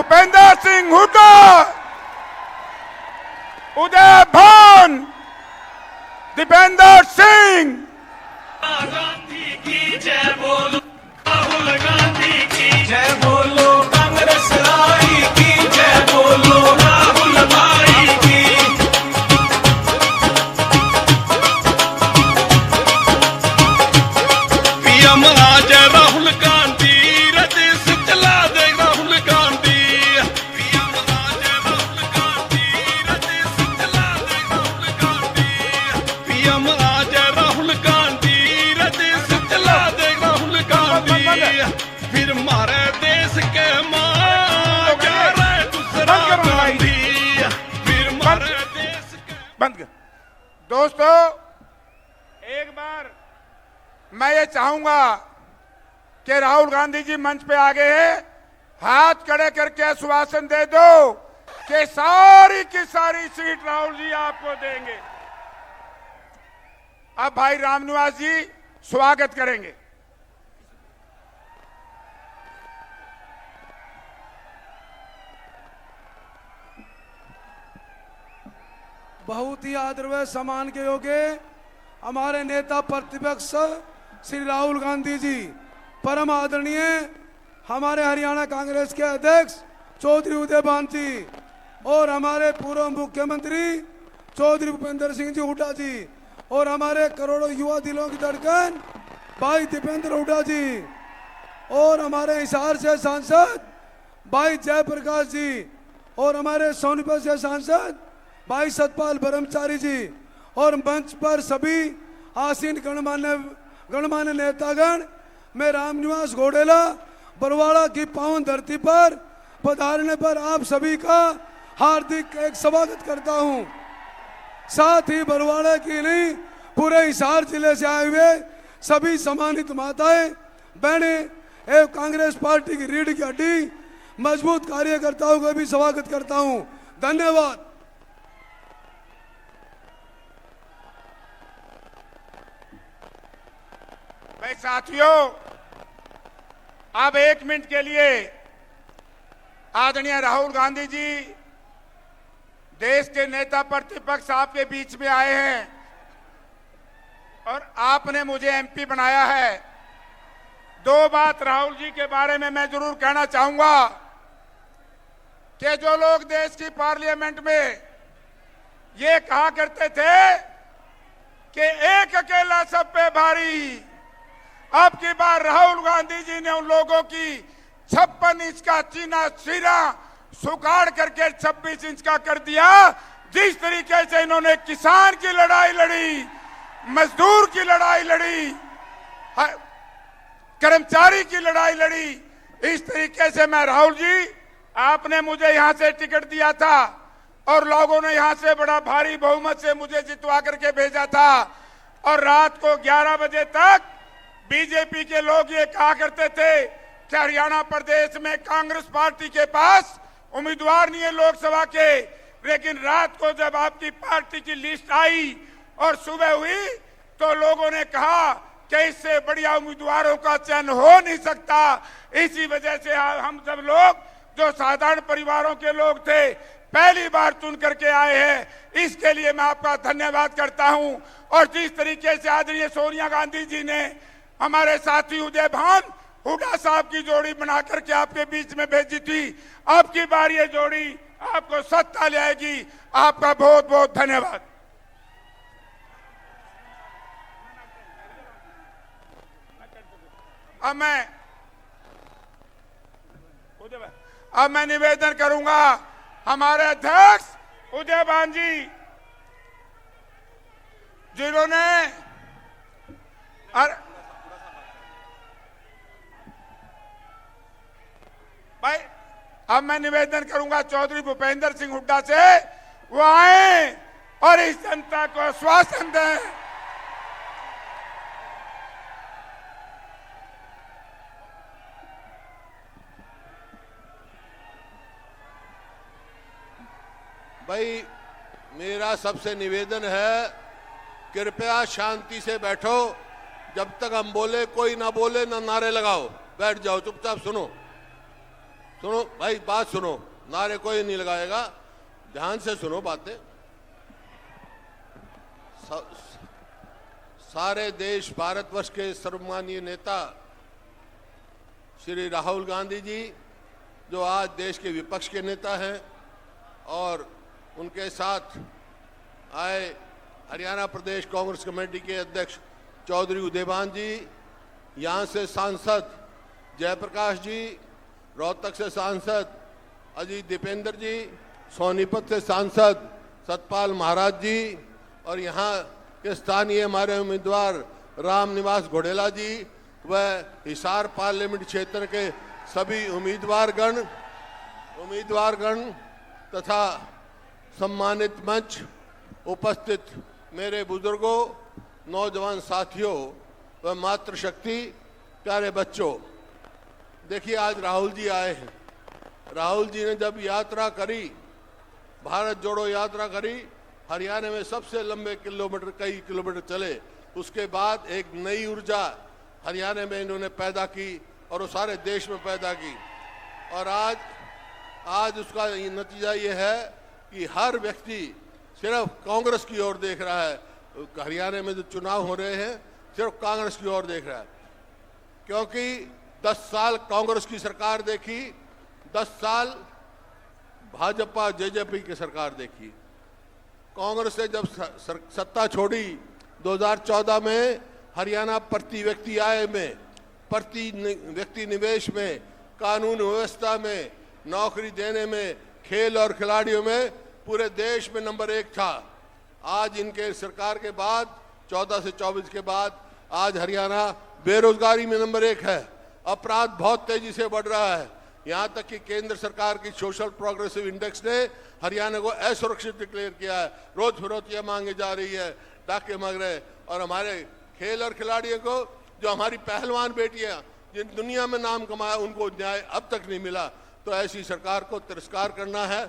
भूपेंद्र सिंह हुड्डा, उदय भान, दीपेंद्र सिंह। गांधी की जय बोलो, राहुल गांधी की जय बोलो, कांग्रेस लाई की जय बोलो, राहुल भाई की। पीएम आज राहुल गांधी, देश चला दे राहुल गांधी। पीएम आज राहुल गांधी, देश चला दे राहुल गांधी। पीएम आज राहुल गांधी, देश चला दे राहुल गांधी। फिर मारे देश के मां जा रहे दूसरा गांधी, फिर मारे देश के। बंद कर। दोस्तों, एक बार मैं ये चाहूंगा कि राहुल गांधी जी मंच पे आ गए हैं, हाथ खड़े करके आश्वासन दे दो कि सारी की सारी सीट राहुल जी आपको देंगे। अब भाई रामनिवास जी स्वागत करेंगे। बहुत ही आदर व सम्मान के योग्य हमारे नेता प्रतिपक्ष श्री राहुल गांधी जी, परम आदरणीय हमारे हरियाणा कांग्रेस के अध्यक्ष चौधरी उदय भान जी और हमारे पूर्व मुख्यमंत्री चौधरी भूपेंद्र सिंह जी हुड्डा जी और हमारे करोड़ों युवा दिलों की धड़कन भाई दीपेंद्र हुड्डा जी और हमारे हिसार से सांसद भाई जयप्रकाश जी और हमारे सोनीपत से सांसद भाई सतपाल ब्रह्मचारी जी और मंच पर सभी आसीन गणमान्य नेतागण, मैं रामनिवास घोडेला बरवाड़ा की पावन धरती पर पधारने पर आप सभी का हार्दिक एक स्वागत करता हूं। साथ ही बरवाड़ा की नहीं पूरे हिसार जिले से आए हुए सभी सम्मानित माताएं बहनें एवं कांग्रेस पार्टी की रीढ़ की हड्डी मजबूत कार्यकर्ताओं का भी स्वागत करता हूं। धन्यवाद। भाई साथियों, अब 1 मिनट के लिए आदरणीय राहुल गांधी जी देश के नेता प्रतिपक्ष आपके बीच में आए हैं और आपने मुझे एमपी बनाया है। 2 बात राहुल जी के बारे में मैं जरूर कहना चाहूंगा कि जो लोग देश की पार्लियामेंट में ये कहा करते थे कि एक अकेला सब पे भारी, अब की बार राहुल गांधी जी ने उन लोगों की 56 इंच का चीना सिरा सुखाड़ करके 26 इंच का कर दिया। जिस तरीके से इन्होंने किसान की लड़ाई लड़ी, मजदूर की लड़ाई लड़ी, कर्मचारी की लड़ाई लड़ी, इस तरीके से मैं राहुल जी, आपने मुझे यहां से टिकट दिया था और लोगों ने यहां से बड़ा भारी बहुमत से मुझे जितवा करके भेजा था और रात को 11 बजे तक बीजेपी के लोग ये कहा करते थे कि हरियाणा प्रदेश में कांग्रेस पार्टी के पास उम्मीदवार नहीं है लोकसभा के। लेकिन रात को जब आपकी पार्टी की लिस्ट आई और सुबह हुई तो लोगों ने कहा कि इससे बढ़िया उम्मीदवारों का चयन हो नहीं सकता। इसी वजह से हम सब लोग जो साधारण परिवारों के लोग थे पहली बार चुन करके आए हैं। इसके लिए मैं आपका धन्यवाद करता हूं। और जिस तरीके से आदरणीय सोनिया गांधी जी ने हमारे साथी उदय भान हुड्डा साहब की जोड़ी बना करके आपके बीच में भेजी थी, अब की बार ये जोड़ी आपको सत्ता ले आएगी। आपका बहुत बहुत धन्यवाद। अब मैं निवेदन करूंगा हमारे अध्यक्ष उदय भान जी जिन्होंने भाई, अब मैं निवेदन करूंगा चौधरी भूपेंद्र सिंह हुड्डा से वो आए और इस जनता को आश्वासन दें। भाई, मेरा सबसे निवेदन है, कृपया शांति से बैठो। जब तक हम बोले कोई ना बोले, ना नारे लगाओ, बैठ जाओ, चुपचाप सुनो। सुनो भाई, बात सुनो, नारे कोई नहीं लगाएगा, ध्यान से सुनो बातें। सारे देश, भारतवर्ष के सर्वमान्य नेता श्री राहुल गांधी जी, जो आज देश के विपक्ष के नेता हैं, और उनके साथ आए हरियाणा प्रदेश कांग्रेस कमेटी के अध्यक्ष चौधरी उदयभान जी, यहाँ से सांसद जयप्रकाश जी, रोहतक से सांसद अजीत दीपेंद्र जी, सोनीपत से सांसद सतपाल महाराज जी, और यहाँ के स्थानीय हमारे उम्मीदवार रामनिवास घोडेला जी, व हिसार पार्लियामेंट क्षेत्र के सभी उम्मीदवारगण तथा सम्मानित मंच, उपस्थित मेरे बुजुर्गों, नौजवान साथियों व मातृशक्ति, प्यारे बच्चों, देखिए आज राहुल जी आए हैं। राहुल जी ने जब यात्रा करी, भारत जोड़ो यात्रा करी, हरियाणा में सबसे लंबे किलोमीटर, कई किलोमीटर चले, उसके बाद एक नई ऊर्जा हरियाणा में इन्होंने पैदा की और वो सारे देश में पैदा की। और आज उसका नतीजा ये है कि हर व्यक्ति सिर्फ कांग्रेस की ओर देख रहा है। हरियाणा में जो चुनाव हो रहे हैं, सिर्फ कांग्रेस की ओर देख रहा है, क्योंकि 10 साल कांग्रेस की सरकार देखी, 10 साल भाजपा जेजेपी की सरकार देखी। कांग्रेस ने जब सत्ता छोड़ी 2014 में, हरियाणा प्रति व्यक्ति आय में, प्रति व्यक्ति निवेश में, कानून व्यवस्था में, नौकरी देने में, खेल और खिलाड़ियों में पूरे देश में नंबर 1 था। आज इनके सरकार के बाद, 14 से 24 के बाद, आज हरियाणा बेरोजगारी में नंबर 1 है। अपराध बहुत तेजी से बढ़ रहा है, यहाँ तक कि केंद्र सरकार की सोशल प्रोग्रेसिव इंडेक्स ने हरियाणा को असुरक्षित डिक्लेयर किया है। रोज फिरौतियां मांगी जा रही है, डाके मांग रहे, और हमारे खेल और खिलाड़ियों को, जो हमारी पहलवान बेटियां जिन दुनिया में नाम कमाया, उनको न्याय अब तक नहीं मिला। तो ऐसी सरकार को तिरस्कार करना है,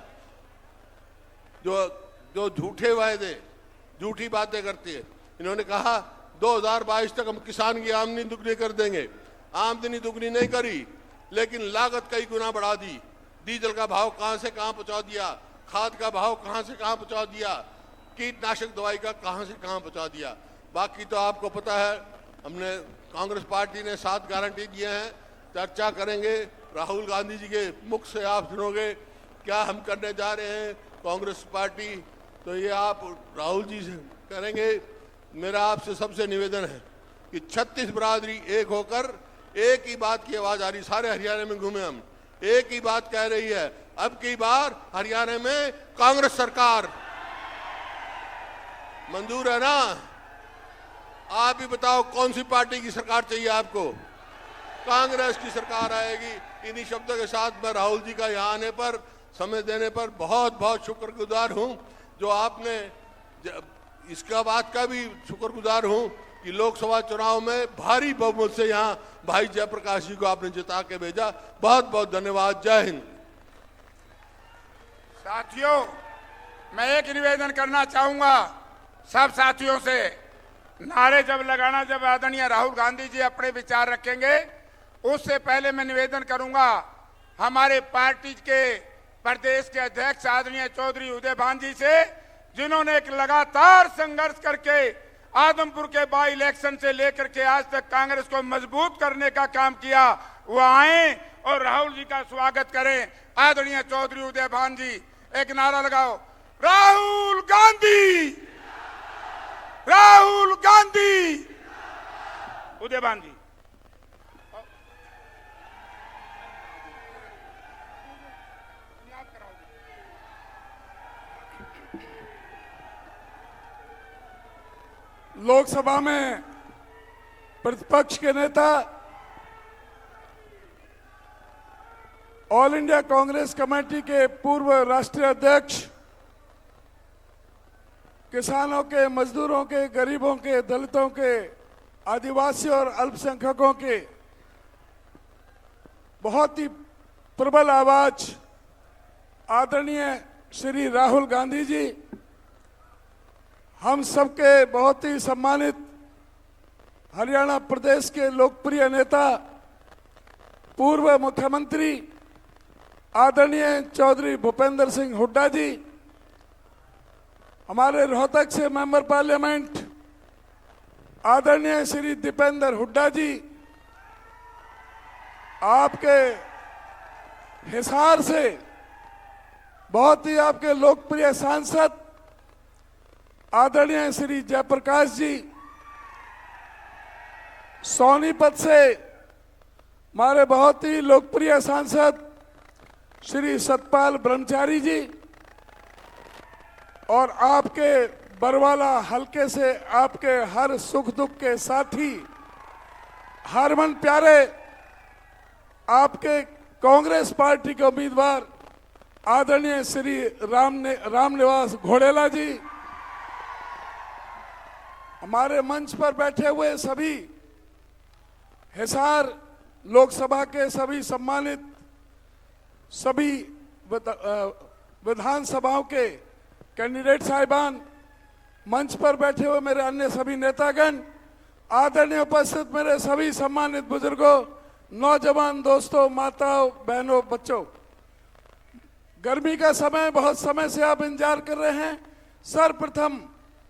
जो झूठे वायदे, झूठी बातें करती है। इन्होंने कहा 2022 तक हम किसान की आमदनी दुगनी कर देंगे। आमदनी दुगनी नहीं करी, लेकिन लागत कई गुना बढ़ा दी। डीजल का भाव कहां से कहां पहुंचा दिया, खाद का भाव कहां से कहां पहुंचा दिया, कीटनाशक दवाई का कहां से कहां पहुंचा दिया। बाकी तो आपको पता है, हमने कांग्रेस पार्टी ने 7 गारंटी दिए हैं, चर्चा करेंगे। राहुल गांधी जी के मुख से आप सुनोगे क्या हम करने जा रहे हैं कांग्रेस पार्टी, तो ये आप राहुल जी से करेंगे। मेरा आपसे सबसे निवेदन है कि 36 बिरादरी एक होकर एक ही बात की आवाज आ रही, सारे हरियाणा में घूमे हम, एक ही बात कह रही है, अब की बार हरियाणा में कांग्रेस सरकार मंजूर है ना? आप ही बताओ कौन सी पार्टी की सरकार चाहिए आपको? कांग्रेस की सरकार आएगी। इन्हीं शब्दों के साथ मैं राहुल जी का यहाँ आने पर, समय देने पर बहुत बहुत शुक्रगुजार हूँ। जो आपने इसका बात का भी शुक्रगुजार हूँ कि लोकसभा चुनाव में भारी बहुमत से यहाँ भाई जयप्रकाश जी को आपने जिता के भेजा। बहुत बहुत धन्यवाद। जय हिंद। साथियों, मैं एक निवेदन करना चाहूंगा सब साथियों से। नारे जब लगाना, जब आदरणीय राहुल गांधी जी अपने विचार रखेंगे, उससे पहले मैं निवेदन करूंगा हमारे पार्टी के प्रदेश के अध्यक्ष आदरणीय चौधरी उदयभान जी से, जिन्होंने एक लगातार संघर्ष करके आदमपुर के बाई इलेक्शन से लेकर के आज तक कांग्रेस को मजबूत करने का काम किया, वो आए और राहुल जी का स्वागत करें। आदरणीय चौधरी उदयभान जी, एक नारा लगाओ, राहुल गांधी, राहुल गांधी। उदयभान जी, लोकसभा में प्रतिपक्ष के नेता, ऑल इंडिया कांग्रेस कमेटी के पूर्व राष्ट्रीय अध्यक्ष, किसानों के, मजदूरों के, गरीबों के, दलितों के, आदिवासियों और अल्पसंख्यकों के बहुत ही प्रबल आवाज आदरणीय श्री राहुल गांधी जी, हम सबके बहुत ही सम्मानित हरियाणा प्रदेश के लोकप्रिय नेता, पूर्व मुख्यमंत्री आदरणीय चौधरी भूपेंद्र सिंह हुड्डा जी, हमारे रोहतक से मेंबर पार्लियामेंट आदरणीय श्री दीपेंद्र हुड्डा जी, आपके हिसार से बहुत ही आपके लोकप्रिय सांसद आदरणीय श्री जयप्रकाश जी, सोनीपत से हमारे बहुत ही लोकप्रिय सांसद श्री सतपाल ब्रह्मचारी जी, और आपके बरवाला हलके से आपके हर सुख दुख के साथी, हरमन प्यारे आपके कांग्रेस पार्टी के उम्मीदवार आदरणीय श्री रामनिवास घोड़ेला जी, हमारे मंच पर बैठे हुए सभी हिसार लोकसभा के सभी सम्मानित सभी विधानसभाओं के कैंडिडेट साहिबान, मंच पर बैठे हुए मेरे अन्य सभी नेतागण, आदरणीय उपस्थित मेरे सभी सम्मानित बुजुर्गों, नौजवान दोस्तों, माताओं, बहनों, बच्चों, गर्मी का समय, बहुत समय से आप इंतजार कर रहे हैं। सर्वप्रथम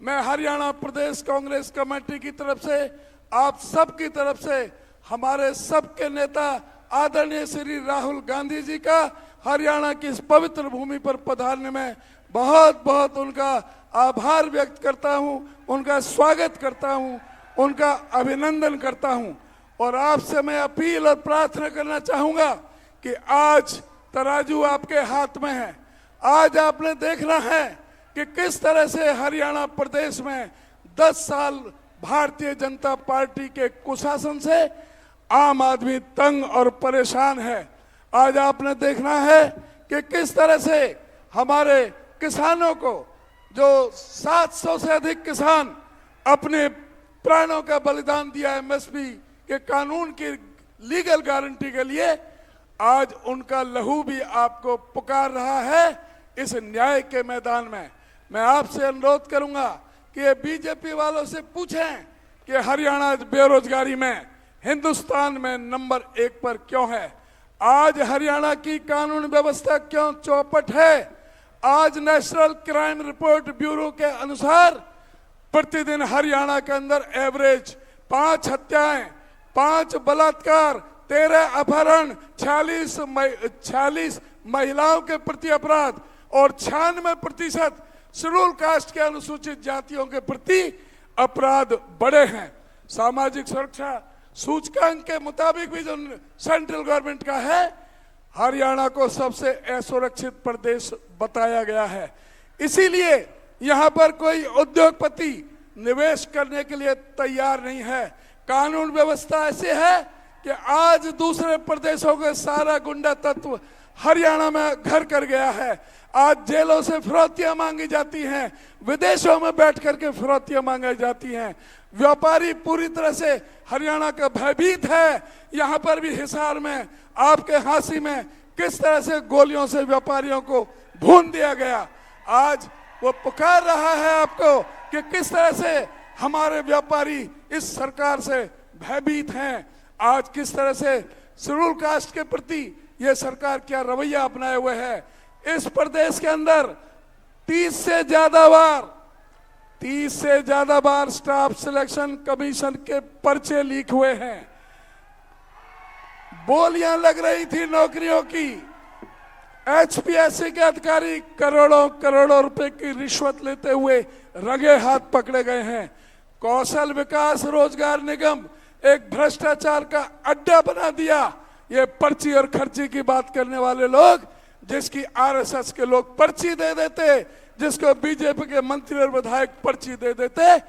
मैं हरियाणा प्रदेश कांग्रेस कमेटी की तरफ से, आप सब की तरफ से, हमारे सबके नेता आदरणीय श्री राहुल गांधी जी का हरियाणा की इस पवित्र भूमि पर पधारने में बहुत बहुत उनका आभार व्यक्त करता हूं, उनका स्वागत करता हूं, उनका अभिनंदन करता हूं। और आपसे मैं अपील और प्रार्थना करना चाहूंगा कि आज तराजू आपके हाथ में है। आज आपने देखना है कि किस तरह से हरियाणा प्रदेश में 10 साल भारतीय जनता पार्टी के कुशासन से आम आदमी तंग और परेशान है। आज आपने देखना है कि किस तरह से हमारे किसानों को, जो 700 से अधिक किसान अपने प्राणों का बलिदान दिया एमएसपी के कानून की लीगल गारंटी के लिए, आज उनका लहू भी आपको पुकार रहा है इस न्याय के मैदान में। मैं आपसे अनुरोध करूंगा कि ये बीजेपी वालों से पूछें कि हरियाणा बेरोजगारी में हिंदुस्तान में नंबर 1 पर क्यों है। आज हरियाणा की कानून व्यवस्था क्यों चौपट है। आज नेशनल क्राइम रिपोर्ट ब्यूरो के अनुसार प्रतिदिन हरियाणा के अंदर एवरेज 5 हत्याएं, 5 बलात्कार, 13 अपहरण, 46 महिलाओं के प्रति अपराध और 96% शेड्यूल कास्ट के अनुसूचित जातियों के प्रति अपराध बढ़े हैं। सामाजिक सुरक्षा सूचकांक के मुताबिक भी जो सेंट्रल गवर्नमेंट का है, हरियाणा को सबसे असुरक्षित प्रदेश बताया गया है। इसीलिए यहाँ पर कोई उद्योगपति निवेश करने के लिए तैयार नहीं है। कानून व्यवस्था ऐसी है कि आज दूसरे प्रदेशों के सारा गुंडा तत्व हरियाणा में घर कर गया है। आज जेलों से फिरौतियां मांगी जाती हैं, विदेशों में बैठ करके फिरौतियां मांगी जाती हैं। व्यापारी पूरी तरह से हरियाणा का भयभीत है। यहाँ पर भी हिसार में, आपके हांसी में किस तरह से गोलियों से व्यापारियों को भून दिया गया। आज वो पुकार रहा है आपको कि किस तरह से हमारे व्यापारी इस सरकार से भयभीत हैं। आज किस तरह से शेड्यूल कास्ट के प्रति ये सरकार क्या रवैया अपनाए हुए है। इस प्रदेश के अंदर 30 से ज्यादा बार स्टाफ सिलेक्शन कमीशन के पर्चे लीक हुए हैं। बोलियां लग रही थी नौकरियों की। एचपीएससी के अधिकारी करोड़ों रुपए की रिश्वत लेते हुए रंगे हाथ पकड़े गए हैं। कौशल विकास रोजगार निगम एक भ्रष्टाचार का अड्डा बना दिया। ये पर्ची और खर्ची की बात करने वाले लोग, जिसकी आरएसएस के लोग पर्ची दे देते, जिसको बीजेपी के मंत्री और विधायक पर्ची दे देते,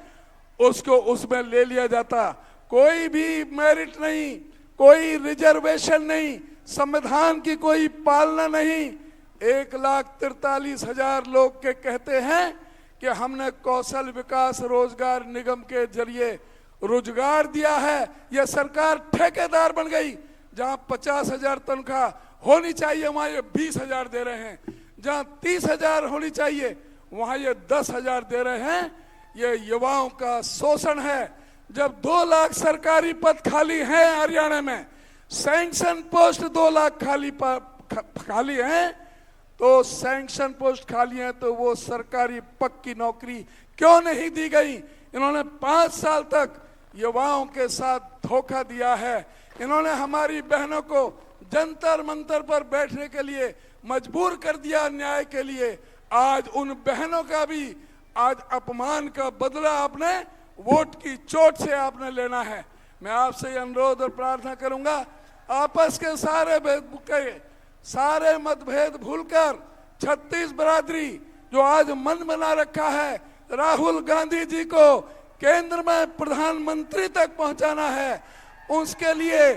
उसको उसमें ले लिया जाता। कोई भी मेरिट नहीं, कोई रिजर्वेशन नहीं, संविधान की कोई पालना नहीं। 1,43,000 लोग के कहते हैं कि हमने कौशल विकास रोजगार निगम के जरिए रोजगार दिया है। यह सरकार ठेकेदार बन गई। जहां 50,000 तनख्वाह होनी चाहिए वहां ये 20,000 दे रहे हैं। जहां 30,000 होनी चाहिए वहां ये 10,000 दे रहे हैं। ये युवाओं का शोषण है। जब 2 लाख सरकारी पद खाली हैं हरियाणा में, सैंक्शन पोस्ट 2 लाख खाली हैं तो सैंक्शन पोस्ट खाली हैं, तो वो सरकारी पक्की नौकरी क्यों नहीं दी गई? इन्होंने 5 साल तक युवाओं के साथ धोखा दिया है। इन्होंने हमारी बहनों को जंतर मंतर पर बैठने के लिए मजबूर कर दिया न्याय के लिए। आज उन बहनों का भी आज अपमान का बदला आपने वोट की चोट से आपने लेना है। मैं आपसे ये अनुरोध और प्रार्थना करूंगा, आपस के सारे मतभेद भूलकर 36 बरादरी जो आज मन बना रखा है राहुल गांधी जी को केंद्र में प्रधानमंत्री तक पहुंचाना है, उसके लिए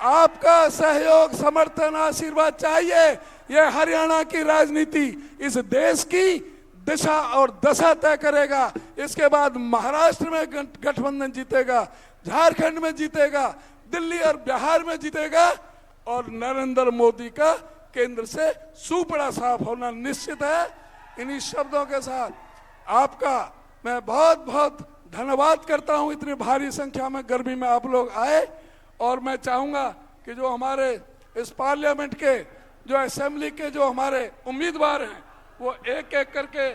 आपका सहयोग, समर्थन, आशीर्वाद चाहिए। यह हरियाणा की राजनीति इस देश की दिशा और दशा तय करेगा। इसके बाद महाराष्ट्र में गठबंधन जीतेगा, झारखंड में जीतेगा, दिल्ली और बिहार में जीतेगा और नरेंद्र मोदी का केंद्र से सुपड़ा साफ होना निश्चित है। इन्हीं शब्दों के साथ आपका मैं बहुत बहुत धन्यवाद करता हूं। इतनी भारी संख्या में गर्मी में आप लोग आए और मैं चाहूंगा कि जो हमारे इस पार्लियामेंट के जो असेंबली के जो हमारे उम्मीदवार हैं वो एक एक करके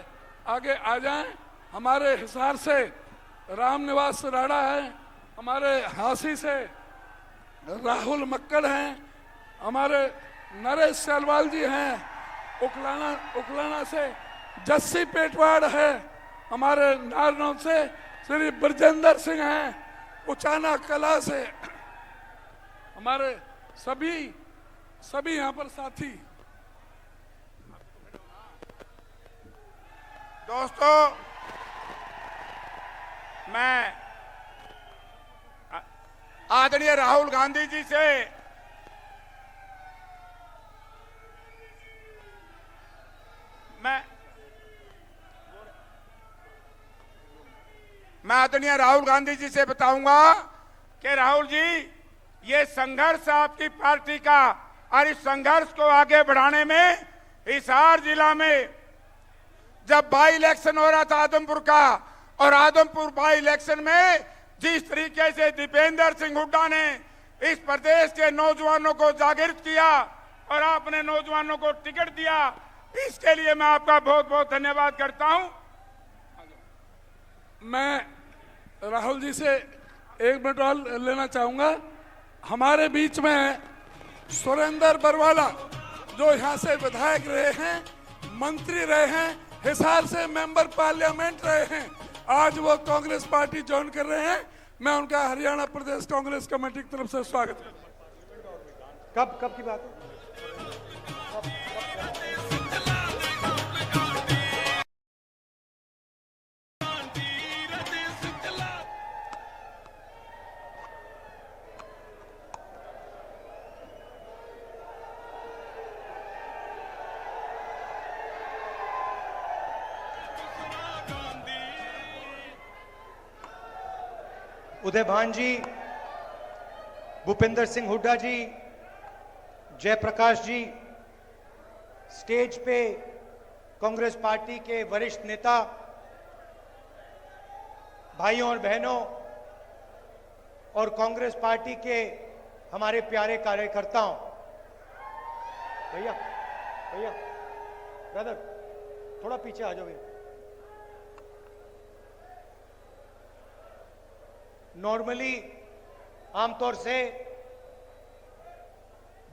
आगे आ जाएं। हमारे हिसार से रामनिवास राणा है, हमारे हांसी से राहुल मक्कड़ हैं, हमारे नरेश सेलवाल जी हैं, उकलाना से जस्सी पेटवाड़ है, हमारे नारनौल से श्री ब्रजेंद्र सिंह हैं, उचाना कला से हमारे सभी यहाँ पर साथी। दोस्तों, मैं आदरणीय राहुल गांधी जी से मैं आदरणीय राहुल गांधी जी से बताऊंगा कि राहुल जी, ये संघर्ष आपकी पार्टी का और इस संघर्ष को आगे बढ़ाने में हिसार जिला में जब बाई इलेक्शन हो रहा था आदमपुर का, और आदमपुर बाई इलेक्शन में जिस तरीके से दीपेंद्र सिंह हुड्डा ने इस प्रदेश के नौजवानों को जागृत किया और आपने नौजवानों को टिकट दिया, इसके लिए मैं आपका बहुत बहुत धन्यवाद करता हूं। मैं राहुल जी से 1 मिनट और लेना चाहूंगा। हमारे बीच में सुरेंद्र बरवाला जो यहाँ से विधायक रहे हैं, मंत्री रहे हैं, हिसार से मेंबर पार्लियामेंट रहे हैं, आज वो कांग्रेस पार्टी ज्वाइन कर रहे हैं। मैं उनका हरियाणा प्रदेश कांग्रेस कमेटी की तरफ से स्वागत करता हूं। कब की बात है? उदय भान जी, भूपेंद्र सिंह हुड्डा जी, जयप्रकाश जी, स्टेज पे कांग्रेस पार्टी के वरिष्ठ नेता, भाइयों और बहनों और कांग्रेस पार्टी के हमारे प्यारे कार्यकर्ताओं, भैया ब्रदर थोड़ा पीछे आ जाओ। नॉर्मली आमतौर से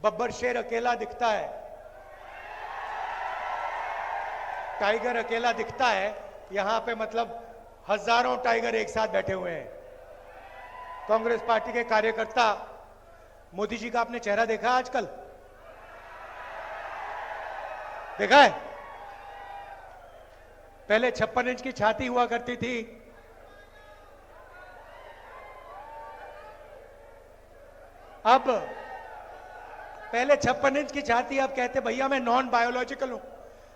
बब्बर शेर अकेला दिखता है, टाइगर अकेला दिखता है, यहां पे मतलब हजारों टाइगर एक साथ बैठे हुए हैं। कांग्रेस पार्टी के कार्यकर्ता, मोदी जी का आपने चेहरा देखा है आजकल? देखा है? पहले 56 इंच की छाती हुआ करती थी, अब पहले 56 इंच की छाती, अब कहते भैया मैं नॉन बायोलॉजिकल हूं,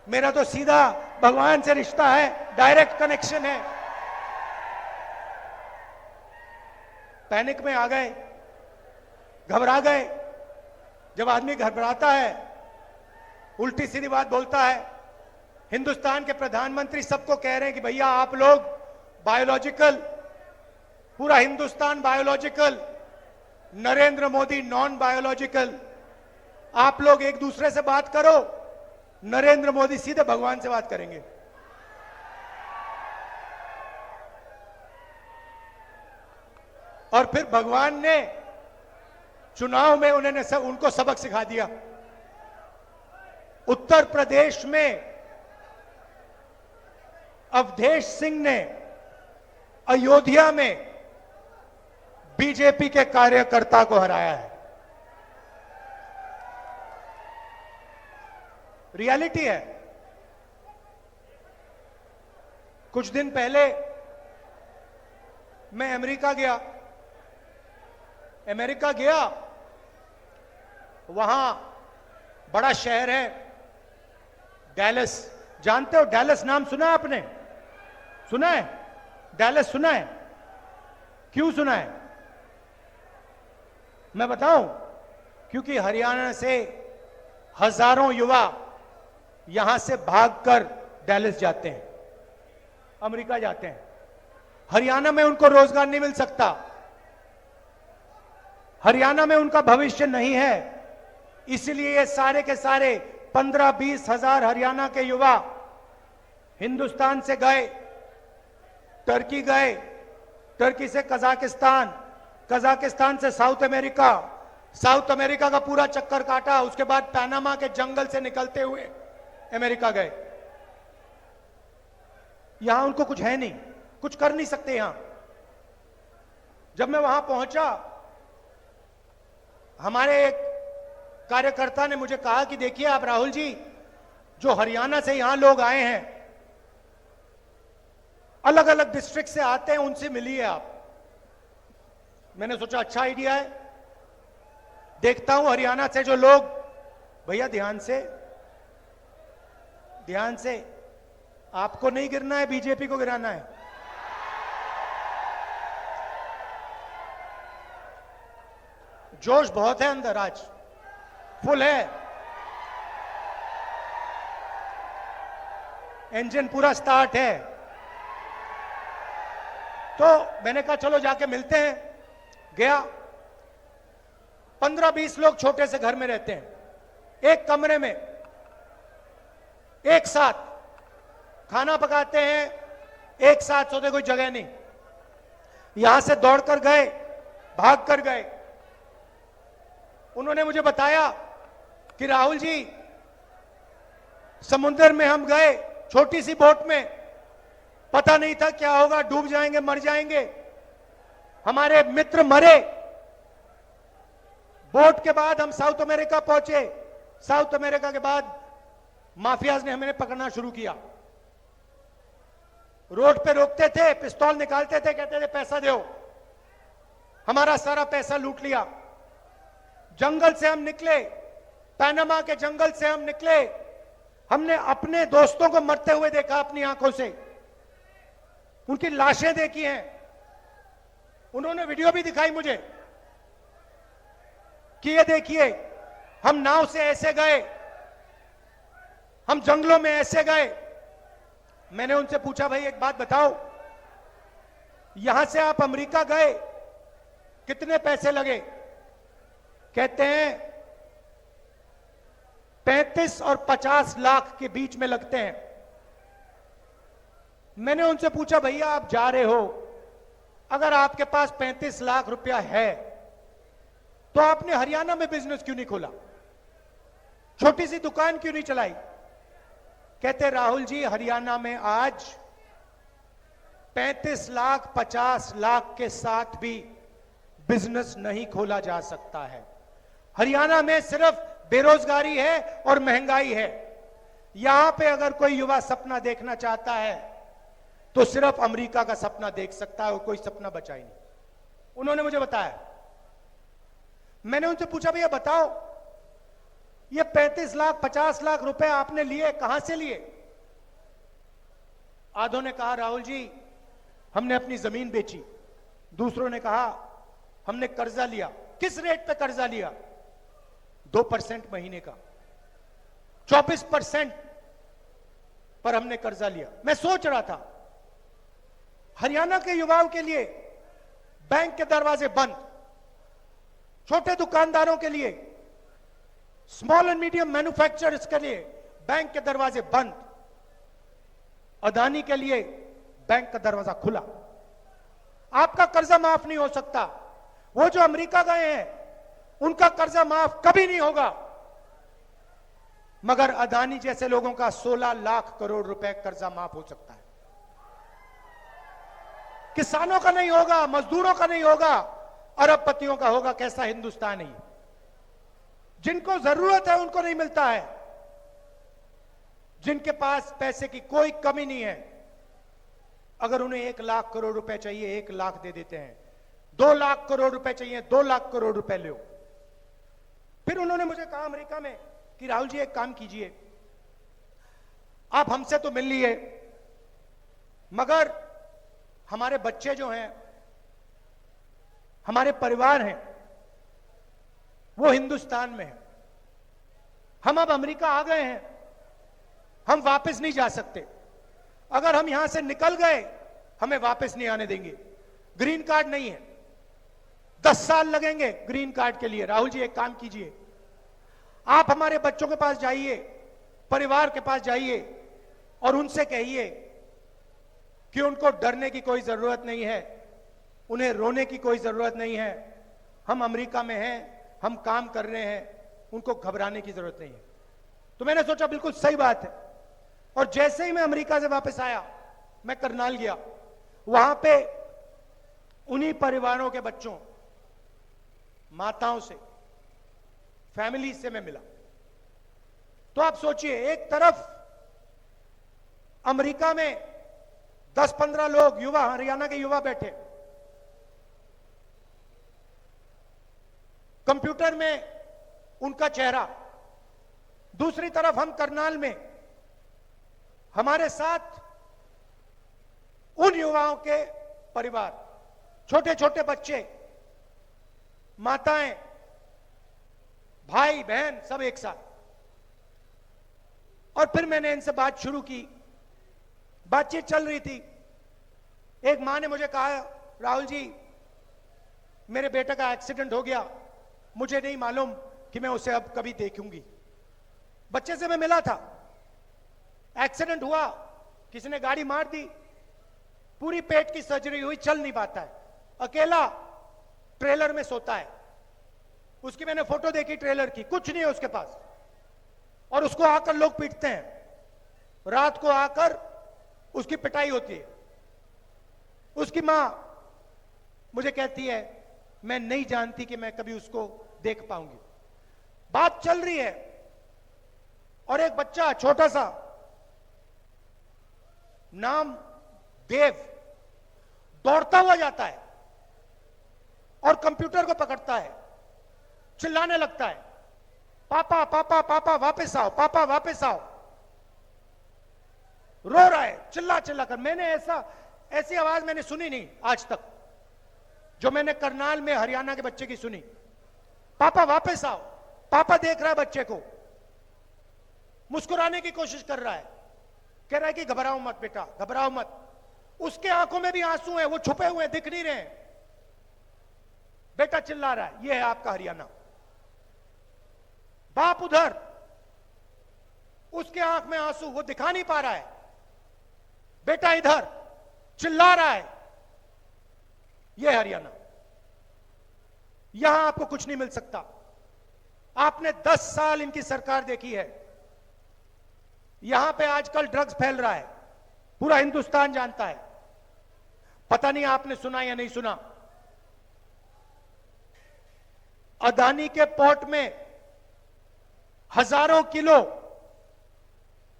मेरा तो सीधा भगवान से रिश्ता है, डायरेक्ट कनेक्शन है। पैनिक में आ गए, घबरा गए। जब आदमी घबराता है, उल्टी सीधी बात बोलता है। हिंदुस्तान के प्रधानमंत्री सबको कह रहे हैं कि भैया आप लोग बायोलॉजिकल, पूरा Hindustan biological, Narendra Modi non biological. आप लोग एक दूसरे से बात करो, नरेंद्र मोदी सीधे भगवान से बात करेंगे। और फिर भगवान ने चुनाव में उनको सबक सिखा दिया। उत्तर प्रदेश में अवधेश सिंह ने अयोध्या में बीजेपी के कार्यकर्ता को हराया है। रियलिटी है। कुछ दिन पहले मैं अमेरिका गया, वहां बड़ा शहर है डैलस। जानते हो डैलस? नाम सुना है आपने? सुना है? डैलस सुना है? क्यों सुना है? मैं बताऊं, क्योंकि हरियाणा से हजारों युवा यहां से भागकर डैलस जाते हैं, अमेरिका जाते हैं। हरियाणा में उनको रोजगार नहीं मिल सकता, हरियाणा में उनका भविष्य नहीं है। इसलिए ये सारे के सारे 15-20 हजार हरियाणा के युवा हिंदुस्तान से गए, टर्की गए, टर्की से कजाकिस्तान, कजाकिस्तान से साउथ अमेरिका, साउथ अमेरिका का पूरा चक्कर काटा, उसके बाद पनामा के जंगल से निकलते हुए अमेरिका गए। यहां उनको कुछ है नहीं, कुछ कर नहीं सकते यहां। जब मैं वहां पहुंचा, हमारे एक कार्यकर्ता ने मुझे कहा कि देखिए आप राहुल जी, जो हरियाणा से यहां लोग आए हैं, अलग अलग डिस्ट्रिक्ट से आते हैं, उनसे मिलिए आप। मैंने सोचा अच्छा आइडिया है, देखता हूं हरियाणा से जो लोग, भैया ध्यान से, आपको नहीं गिरना है, बीजेपी को गिराना है। जोश बहुत है अंदर, आज फुल है, इंजन पूरा स्टार्ट है। तो मैंने कहा चलो जाके मिलते हैं। गया, 15-20 लोग छोटे से घर में रहते हैं, एक कमरे में एक साथ खाना पकाते हैं, एक साथ सोते, कोई जगह नहीं। यहां से दौड़कर गए, भाग कर गए। उन्होंने मुझे बताया कि राहुल जी, समुद्र में हम गए छोटी सी बोट में, पता नहीं था क्या होगा, डूब जाएंगे, मर जाएंगे। हमारे मित्र मरे। बोट के बाद हम साउथ अमेरिका पहुंचे। साउथ अमेरिका के बाद माफियाज ने हमें पकड़ना शुरू किया। रोड पे रोकते थे, पिस्तौल निकालते थे, कहते थे पैसा दो। हमारा सारा पैसा लूट लिया। जंगल से हम निकले, पनामा के जंगल से हम निकले। हमने अपने दोस्तों को मरते हुए देखा अपनी आंखों से, उनकी लाशें देखी हैं। उन्होंने वीडियो भी दिखाई मुझे कि ये देखिए, हम नाव से ऐसे गए, हम जंगलों में ऐसे गए। मैंने उनसे पूछा, भाई एक बात बताओ, यहां से आप अमेरिका गए, कितने पैसे लगे? कहते हैं 35 और 50 लाख के बीच में लगते हैं। मैंने उनसे पूछा, भैया आप जा रहे हो, अगर आपके पास 35 लाख रुपया है तो आपने हरियाणा में बिजनेस क्यों नहीं खोला, छोटी सी दुकान क्यों नहीं चलाई? कहते राहुल जी, हरियाणा में आज 35 लाख 50 लाख के साथ भी बिजनेस नहीं खोला जा सकता है। हरियाणा में सिर्फ बेरोजगारी है और महंगाई है। यहां पे अगर कोई युवा सपना देखना चाहता है तो सिर्फ अमेरिका का सपना देख सकता है, और कोई सपना बचा ही नहीं। उन्होंने मुझे बताया। मैंने उनसे पूछा, भैया बताओ, ये 35 लाख 50 लाख रुपए आपने लिए, कहां से लिए? आधों ने कहा, राहुल जी हमने अपनी जमीन बेची। दूसरों ने कहा हमने कर्जा लिया। किस रेट पे कर्जा लिया? 2% महीने का, 24% पर हमने कर्जा लिया। मैं सोच रहा था, हरियाणा के युवाओं के लिए बैंक के दरवाजे बंद, छोटे दुकानदारों के लिए स्मॉल एंड मीडियम मैन्युफैक्चरर्स के लिए बैंक के दरवाजे बंद, अदानी के लिए बैंक का दरवाजा खुला। आपका कर्जा माफ नहीं हो सकता। वो जो अमेरिका गए हैं उनका कर्जा माफ कभी नहीं होगा, मगर अदानी जैसे लोगों का 16 लाख करोड़ रुपए कर्जा माफ हो सकता है। किसानों का नहीं होगा, मजदूरों का नहीं होगा, अरबपतियों का होगा। कैसा हिंदुस्तान है? जिनको जरूरत है उनको नहीं मिलता है, जिनके पास पैसे की कोई कमी नहीं है, अगर उन्हें 1 लाख करोड़ रुपए चाहिए 1 लाख दे देते हैं, 2 लाख करोड़ रुपए चाहिए 2 लाख करोड़ रुपए लो। फिर उन्होंने मुझे कहा अमेरिका में कि राहुल जी एक काम कीजिए, आप हमसे तो मिल लिए, मगर हमारे बच्चे जो हैं, हमारे परिवार हैं, वो हिंदुस्तान में है। हम अब अमेरिका आ गए हैं, हम वापस नहीं जा सकते। अगर हम यहां से निकल गए हमें वापस नहीं आने देंगे। ग्रीन कार्ड नहीं है, 10 साल लगेंगे ग्रीन कार्ड के लिए। राहुल जी एक काम कीजिए, आप हमारे बच्चों के पास जाइए, परिवार के पास जाइए और उनसे कहिए कि उनको डरने की कोई जरूरत नहीं है, उन्हें रोने की कोई जरूरत नहीं है। हम अमेरिका में हैं, हम काम कर रहे हैं, उनको घबराने की जरूरत नहीं है। तो मैंने सोचा बिल्कुल सही बात है। और जैसे ही मैं अमेरिका से वापस आया, मैं करनाल गया, वहां पे उन्हीं परिवारों के बच्चों, माताओं से, फैमिली से मैं मिला। तो आप सोचिए, एक तरफ अमेरिका में 10-15 लोग युवा, हरियाणा के युवा बैठे, कंप्यूटर में उनका चेहरा, दूसरी तरफ हम करनाल में, हमारे साथ उन युवाओं के परिवार, छोटे छोटे बच्चे, माताएं, भाई बहन, सब एक साथ। और फिर मैंने इनसे बात शुरू की, बातचीत चल रही थी। एक मां ने मुझे कहा, राहुल जी मेरे बेटे का एक्सीडेंट हो गया, मुझे नहीं मालूम कि मैं उसे अब कभी देखूंगी। बच्चे से मैं मिला था, एक्सीडेंट हुआ, किसी ने गाड़ी मार दी, पूरी पेट की सर्जरी हुई, चल नहीं पाता है, अकेला ट्रेलर में सोता है। उसकी मैंने फोटो देखी ट्रेलर की, कुछ नहीं है उसके पास, और उसको आकर लोग पीटते हैं। रात को आकर उसकी पिटाई होती है। उसकी मां मुझे कहती है, मैं नहीं जानती कि मैं कभी उसको देख पाऊंगी। बात चल रही है और एक बच्चा छोटा सा, नाम देव, दौड़ता हुआ जाता है और कंप्यूटर को पकड़ता है, चिल्लाने लगता है, पापा पापा पापा वापस आओ, पापा वापस आओ। रो रहा है चिल्ला चिल्ला कर। मैंने ऐसी आवाज मैंने सुनी नहीं आज तक, जो मैंने करनाल में हरियाणा के बच्चे की सुनी। पापा वापस आओ। पापा देख रहा है बच्चे को, मुस्कुराने की कोशिश कर रहा है, कह रहा है कि घबराओ मत बेटा, घबराओ मत। उसके आंखों में भी आंसू हैं, वो छुपे हुए हैं, दिख नहीं रहे हैं। बेटा चिल्ला रहा है। यह है आपका हरियाणा। बाप उधर, उसके आंख में आंसू, वो दिखा नहीं पा रहा है। बेटा इधर चिल्ला रहा है। यह हरियाणा। यहां आपको कुछ नहीं मिल सकता। आपने 10 साल इनकी सरकार देखी है। यहां पे आजकल ड्रग्स फैल रहा है, पूरा हिंदुस्तान जानता है। पता नहीं आपने सुना या नहीं सुना, अदानी के पोर्ट में हजारों किलो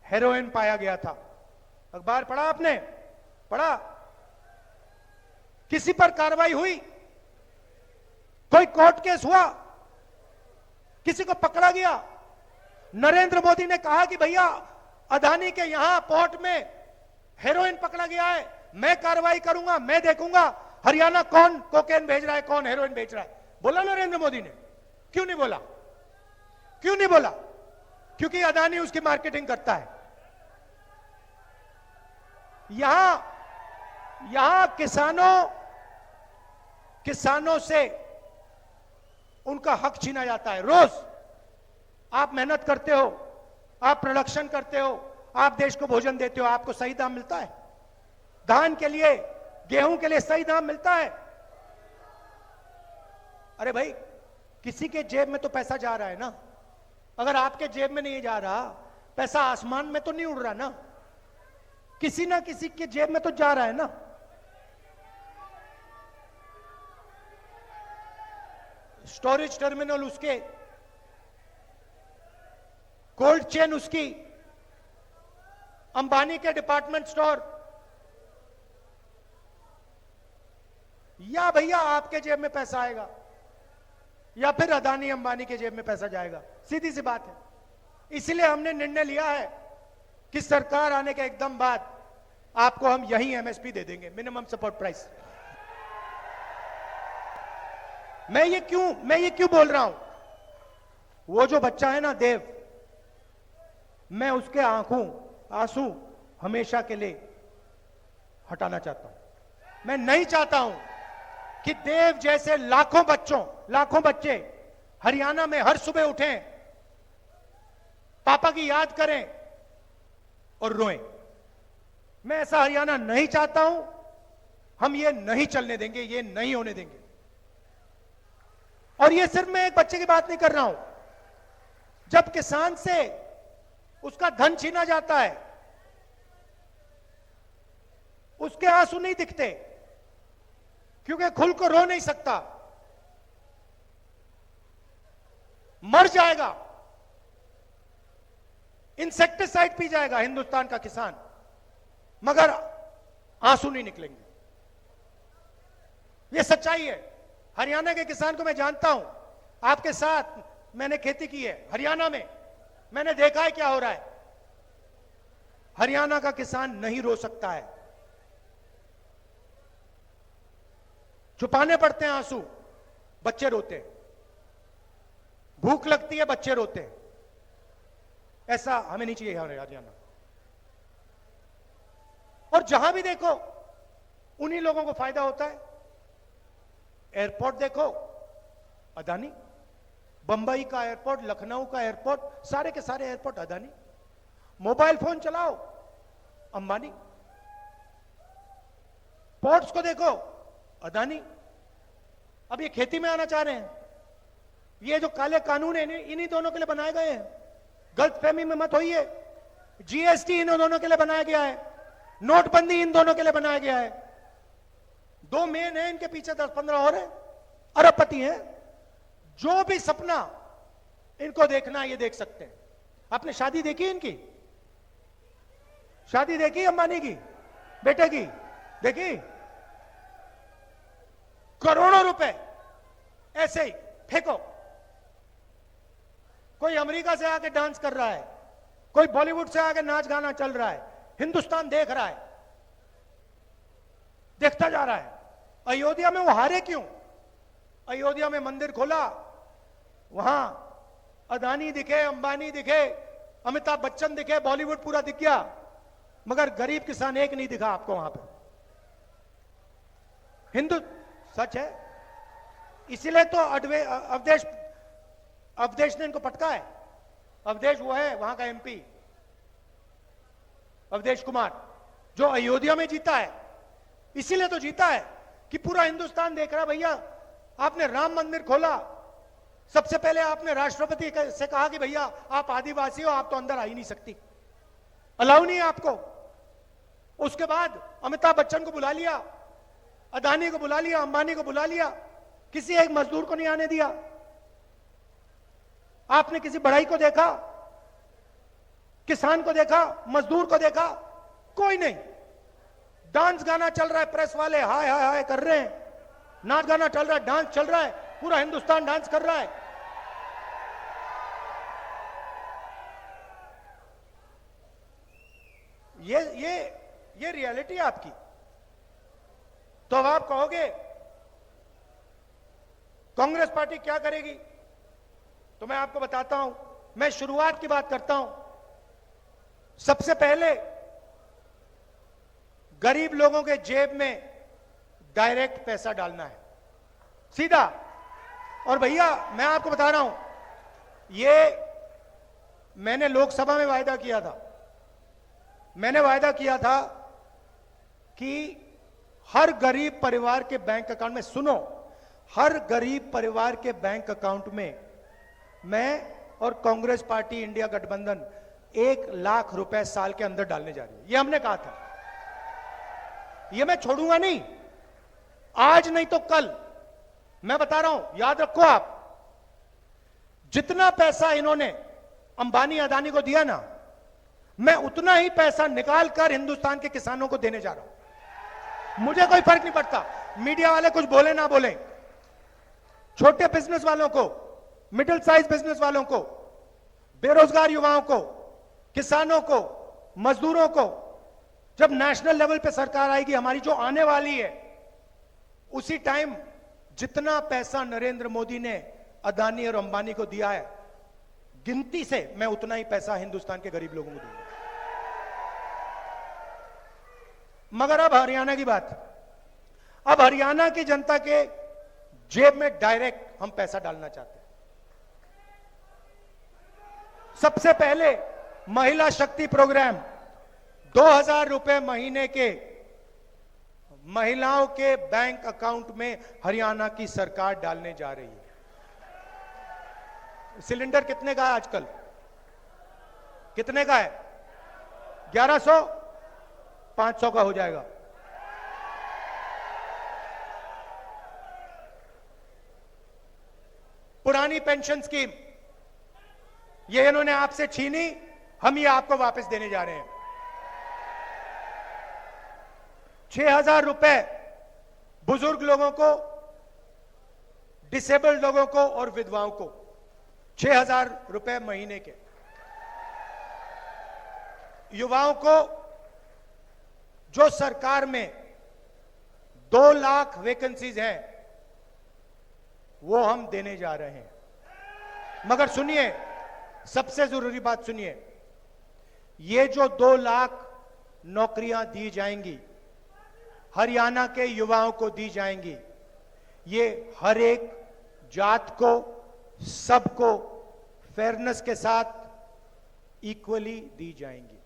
हेरोइन पाया गया था। अखबार पढ़ा आपने? पढ़ा? किसी पर कार्रवाई हुई? कोई कोर्ट केस हुआ? किसी को पकड़ा गया? नरेंद्र मोदी ने कहा कि भैया अदानी के यहां पोर्ट में हेरोइन पकड़ा गया है, मैं कार्रवाई करूंगा, मैं देखूंगा हरियाणा कौन कोकेन भेज रहा है, कौन हेरोइन भेज रहा है। बोला नरेंद्र मोदी ने? क्यों नहीं बोला? क्यों नहीं बोला? क्योंकि अदानी उसकी मार्केटिंग करता है। यहां किसानों से उनका हक छीना जाता है। रोज आप मेहनत करते हो, आप प्रोडक्शन करते हो, आप देश को भोजन देते हो, आपको सही दाम मिलता है? धान के लिए, गेहूं के लिए सही दाम मिलता है? अरे भाई, किसी के जेब में तो पैसा जा रहा है ना। अगर आपके जेब में नहीं जा रहा, पैसा आसमान में तो नहीं उड़ रहा ना, किसी ना किसी के जेब में तो जा रहा है ना। स्टोरेज टर्मिनल उसके, कोल्ड चेन उसकी, अंबानी के डिपार्टमेंट स्टोर, या भैया आपके जेब में पैसा आएगा या फिर अदानी अंबानी के जेब में पैसा जाएगा। सीधी सी बात है। इसलिए हमने निर्णय लिया है कि सरकार आने के एकदम बाद आपको हम यही एमएसपी दे देंगे, मिनिमम सपोर्ट प्राइस। मैं ये क्यों बोल रहा हूं? वो जो बच्चा है ना देव, मैं उसके आंसू हमेशा के लिए हटाना चाहता हूं। मैं नहीं चाहता हूं कि देव जैसे लाखों बच्चे हरियाणा में हर सुबह उठें, पापा की याद करें और रोएं। मैं ऐसा हरियाणा नहीं चाहता हूं। हम ये नहीं चलने देंगे, ये नहीं होने देंगे। और ये सिर्फ मैं एक बच्चे की बात नहीं कर रहा हूं। जब किसान से उसका धन छीना जाता है, उसके आंसू नहीं दिखते, क्योंकि खुल को रो नहीं सकता, मर जाएगा, इंसेक्टिसाइड पी जाएगा हिंदुस्तान का किसान, मगर आंसू नहीं निकलेंगे। यह सच्चाई है। हरियाणा के किसान को मैं जानता हूं, आपके साथ मैंने खेती की है हरियाणा में, मैंने देखा है क्या हो रहा है। हरियाणा का किसान नहीं रो सकता है, छुपाने पड़ते हैं आंसू, बच्चे रोते हैं, भूख लगती है बच्चे रोते हैं। ऐसा हमें नहीं चाहिए हरियाणा। और जहां भी देखो उन्हीं लोगों को फायदा होता है। एयरपोर्ट देखो, अदानी, बंबई का एयरपोर्ट, लखनऊ का एयरपोर्ट, सारे के सारे एयरपोर्ट अदानी। मोबाइल फोन चलाओ, अंबानी। पोर्ट्स को देखो, अदानी। अब ये खेती में आना चाह रहे हैं। ये जो काले कानून है इन्हीं दोनों के लिए बनाए गए हैं। गलतफहमी में मत होइए। जीएसटी इन दोनों के लिए बनाया गया है, नोटबंदी इन दोनों के लिए बनाया गया है। दो मेन है, इनके पीछे 10-15 और है, अरबपति हैं। जो भी सपना इनको देखना ये देख सकते हैं। आपने शादी देखी इनकी? शादी देखी अंबानी की बेटे की? देखी? करोड़ों रुपए ऐसे ही फेंको। कोई अमेरिका से आके डांस कर रहा है, कोई बॉलीवुड से आके नाच गाना चल रहा है, हिंदुस्तान देख रहा है, देखता जा रहा है। अयोध्या में वो हारे क्यों? अयोध्या में मंदिर खोला, वहां अदानी दिखे, अंबानी दिखे, अमिताभ बच्चन दिखे, बॉलीवुड पूरा दिख गया, मगर गरीब किसान एक नहीं दिखा आपको वहां पे। हिंदू सच है। इसीलिए तो अवधेश ने इनको पटका है। अवधेश वो है वहां का एमपी, अवधेश कुमार, जो अयोध्या में जीता है। इसीलिए तो जीता है कि पूरा हिंदुस्तान देख रहा। भैया आपने राम मंदिर खोला, सबसे पहले आपने राष्ट्रपति से कहा कि भैया आप आदिवासी हो, आप तो अंदर आ ही नहीं सकती, अलाउ नहीं है आपको। उसके बाद अमिताभ बच्चन को बुला लिया, अदानी को बुला लिया, अंबानी को बुला लिया, किसी एक मजदूर को नहीं आने दिया। आपने किसी बढ़ई को देखा, किसान को देखा, मजदूर को देखा? कोई नहीं। डांस गाना चल रहा है, प्रेस वाले हाय हाय हाय कर रहे हैं, नाच गाना चल रहा है, डांस चल रहा है, पूरा हिंदुस्तान डांस कर रहा है। ये रियलिटी है आपकी। तो अब आप कहोगे कांग्रेस पार्टी क्या करेगी? तो मैं आपको बताता हूं। मैं शुरुआत की बात करता हूं। सबसे पहले गरीब लोगों के जेब में डायरेक्ट पैसा डालना है, सीधा। और भैया मैं आपको बता रहा हूं, ये मैंने लोकसभा में वायदा किया था, मैंने वायदा किया था कि हर गरीब परिवार के बैंक अकाउंट में, सुनो, हर गरीब परिवार के बैंक अकाउंट में मैं और कांग्रेस पार्टी इंडिया गठबंधन 1 लाख रुपए साल के अंदर डालने जा रही है। यह हमने कहा था, यह मैं छोड़ूंगा नहीं, आज नहीं तो कल। मैं बता रहा हूं, याद रखो आप, जितना पैसा इन्होंने अंबानी अदानी को दिया ना, मैं उतना ही पैसा निकाल कर हिंदुस्तान के किसानों को देने जा रहा हूं। मुझे कोई फर्क नहीं पड़ता, मीडिया वाले कुछ बोले ना बोले, छोटे बिजनेस वालों को, मिडिल साइज बिजनेस वालों को, बेरोजगार युवाओं को, किसानों को, मजदूरों को, जब नेशनल लेवल पे सरकार आएगी हमारी जो आने वाली है, उसी टाइम जितना पैसा नरेंद्र मोदी ने अदानी और अंबानी को दिया है, गिनती से मैं उतना ही पैसा हिंदुस्तान के गरीब लोगों को दूंगा। मगर अब हरियाणा की बात, अब हरियाणा की जनता के जेब में डायरेक्ट हम पैसा डालना चाहते हैं। सबसे पहले महिला शक्ति प्रोग्राम, 2000 रुपए महीने के महिलाओं के बैंक अकाउंट में हरियाणा की सरकार डालने जा रही है। सिलेंडर कितने का है आजकल? कितने का है? 1100, 500 का हो जाएगा। पुरानी पेंशन स्कीम ये इन्होंने आपसे छीनी, हम ये आपको वापस देने जा रहे हैं। 6000 रुपए बुजुर्ग लोगों को, डिसेबल्ड लोगों को और विधवाओं को 6000 रुपए महीने के। युवाओं को जो सरकार में 2 लाख वैकेंसीज हैं वो हम देने जा रहे हैं। मगर सुनिए, सबसे जरूरी बात सुनिए, ये जो 2 लाख नौकरियां दी जाएंगी, हरियाणा के युवाओं को दी जाएंगी, ये हर एक जात को, सबको फेयरनेस के साथ इक्वली दी जाएंगी।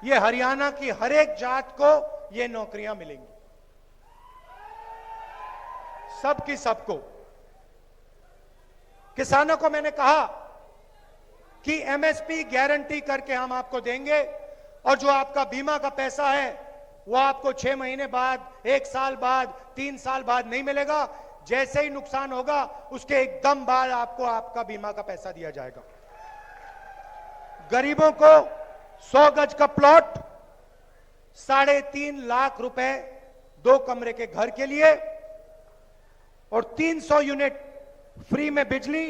ये हरियाणा की हर एक जात को ये नौकरियां मिलेंगी, सबकी सबको। किसानों को मैंने कहा कि एमएसपी गारंटी करके हम आपको देंगे, और जो आपका बीमा का पैसा है वो आपको 6 महीने बाद, 1 साल बाद, 3 साल बाद नहीं मिलेगा। जैसे ही नुकसान होगा उसके एकदम बाद आपको आपका बीमा का पैसा दिया जाएगा। गरीबों को 100 गज का प्लॉट, 3.5 लाख रुपए 2 कमरे के घर के लिए, और 300 यूनिट फ्री में बिजली,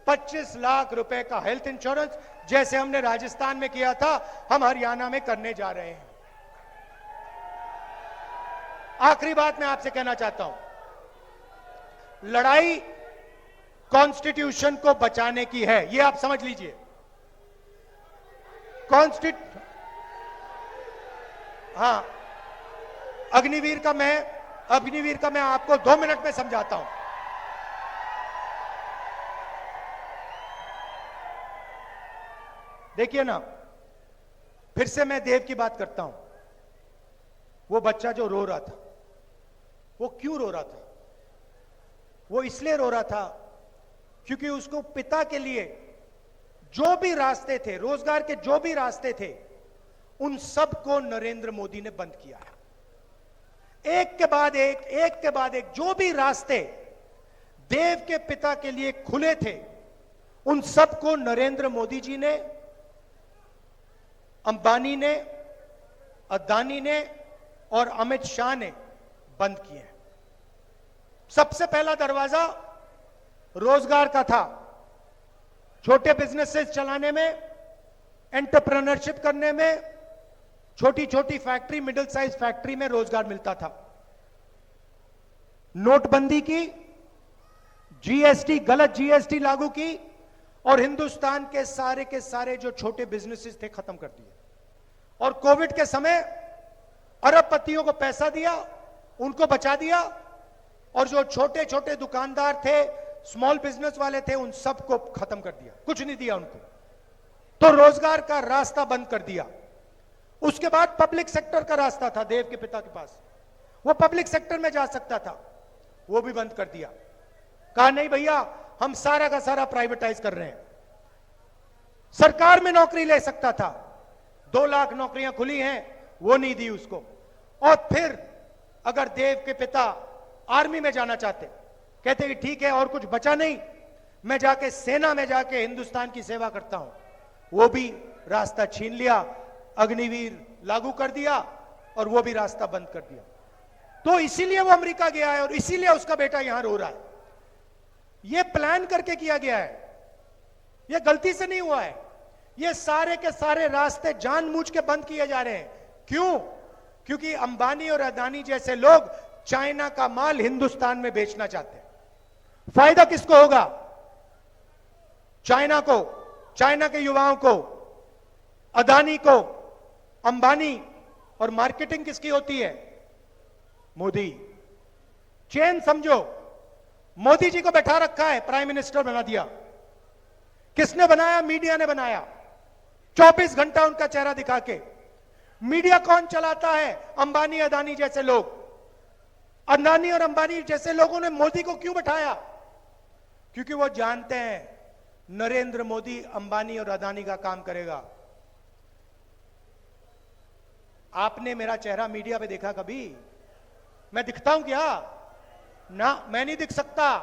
25 लाख रुपए का हेल्थ इंश्योरेंस, जैसे हमने राजस्थान में किया था, हम हरियाणा में करने जा रहे हैं। आखिरी बात मैं आपसे कहना चाहता हूं, लड़ाई कॉन्स्टिट्यूशन को बचाने की है, यह आप समझ लीजिए। हाँ, अग्निवीर का मैं आपको 2 मिनट में समझाता हूं। देखिए ना, फिर से मैं देव की बात करता हूं। वो बच्चा जो रो रहा था, वो क्यों रो रहा था? वो इसलिए रो रहा था क्योंकि उसको पिता के लिए जो भी रास्ते थे, रोजगार के जो भी रास्ते थे, उन सब को नरेंद्र मोदी ने बंद किया है। एक के बाद एक जो भी रास्ते देव के पिता के लिए खुले थे, उन सब को नरेंद्र मोदी जी ने, अंबानी ने, अदानी ने और अमित शाह ने बंद किए हैं। सबसे पहला दरवाजा रोजगार का था। छोटे बिजनेसेस चलाने में, एंटरप्रेन्योरशिप करने में, छोटी छोटी फैक्ट्री, मिडिल साइज फैक्ट्री में रोजगार मिलता था। नोटबंदी की, जीएसटी, गलत जीएसटी लागू की और हिंदुस्तान के सारे जो छोटे बिजनेसेस थे खत्म कर दिए। और कोविड के समय अरबपतियों को पैसा दिया, उनको बचा दिया, और जो छोटे छोटे दुकानदार थे, स्मॉल बिजनेस वाले थे उन सबको खत्म कर दिया, कुछ नहीं दिया उनको। तो रोजगार का रास्ता बंद कर दिया। उसके बाद पब्लिक सेक्टर का रास्ता था देव के पिता के पास, वो पब्लिक सेक्टर में जा सकता था, वो भी बंद कर दिया। कहा नहीं भैया, हम सारा का सारा प्राइवेटाइज कर रहे हैं। सरकार में नौकरी ले सकता था, 2 लाख नौकरियां खुली हैं, वो नहीं दी उसको। और फिर अगर देव के पिता आर्मी में जाना चाहते, कहते कि ठीक है और कुछ बचा नहीं, मैं जाके सेना में जाके हिंदुस्तान की सेवा करता हूं, वो भी रास्ता छीन लिया, अग्निवीर लागू कर दिया और वो भी रास्ता बंद कर दिया। तो इसीलिए वो अमेरिका गया है और इसीलिए उसका बेटा यहां रो रहा है। ये प्लान करके किया गया है, ये गलती से नहीं हुआ है। ये सारे के सारे रास्ते जानबूझ के बंद किए जा रहे हैं। क्यों? क्योंकि अंबानी और अदानी जैसे लोग चाइना का माल हिंदुस्तान में बेचना चाहते हैं। फायदा किसको होगा? चाइना को, चाइना के युवाओं को, अदानी को, अंबानी। और मार्केटिंग किसकी होती है? मोदी। चेन समझो, मोदी जी को बैठा रखा है, प्राइम मिनिस्टर बना दिया। किसने बनाया? मीडिया ने बनाया। 24 घंटा उनका चेहरा दिखा के। मीडिया कौन चलाता है? अंबानी अदानी जैसे लोग। अदानी और अंबानी जैसे लोगों ने मोदी को क्यों बैठाया? क्योंकि वो जानते हैं नरेंद्र मोदी अंबानी और अदानी का काम करेगा। आपने मेरा चेहरा मीडिया पे देखा कभी? मैं दिखता हूं क्या? ना, मैं नहीं दिख सकता,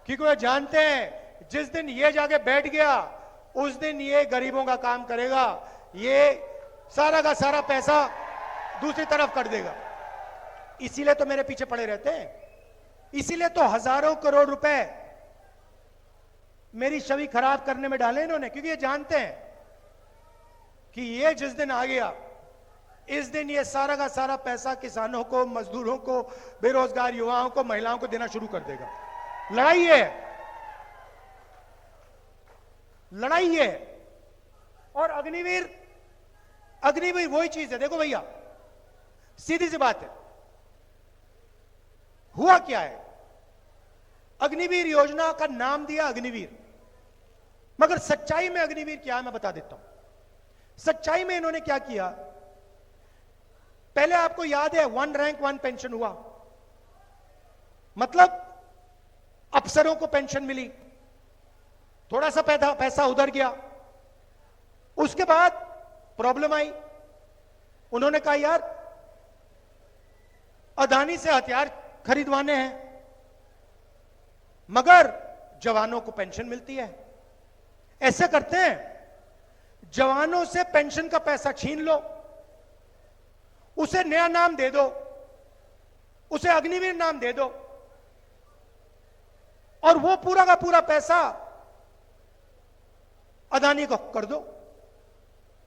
क्योंकि वो जानते हैं जिस दिन ये जाके बैठ गया उस दिन ये गरीबों का काम करेगा, ये सारा का सारा पैसा दूसरी तरफ कर देगा। इसीलिए तो मेरे पीछे पड़े रहते हैं, इसीलिए तो हजारों करोड़ रुपए मेरी छवि खराब करने में डाले इन्होंने, क्योंकि ये जानते हैं कि ये जिस दिन आ गया इस दिन ये सारा का सारा पैसा किसानों को, मजदूरों को, बेरोजगार युवाओं को, महिलाओं को देना शुरू कर देगा। लड़ाई है, लड़ाई है। और अग्निवीर, अग्निवीर वही चीज है। देखो भैया, सीधी सी बात है, हुआ क्या है? अग्निवीर योजना का नाम दिया अग्निवीर, मगर सच्चाई में अग्निवीर क्या है मैं बता देता हूं। सच्चाई में इन्होंने क्या किया? पहले आपको याद है 1 रैंक 1 पेंशन हुआ, मतलब अफसरों को पेंशन मिली, थोड़ा सा पैसा उधर गया। उसके बाद प्रॉब्लम आई, उन्होंने कहा यार अदानी से हथियार खरीदवाने हैं मगर जवानों को पेंशन मिलती है। ऐसे करते हैं, जवानों से पेंशन का पैसा छीन लो, उसे नया नाम दे दो, उसे अग्निवीर नाम दे दो, और वो पूरा का पूरा पैसा अदानी को कर दो।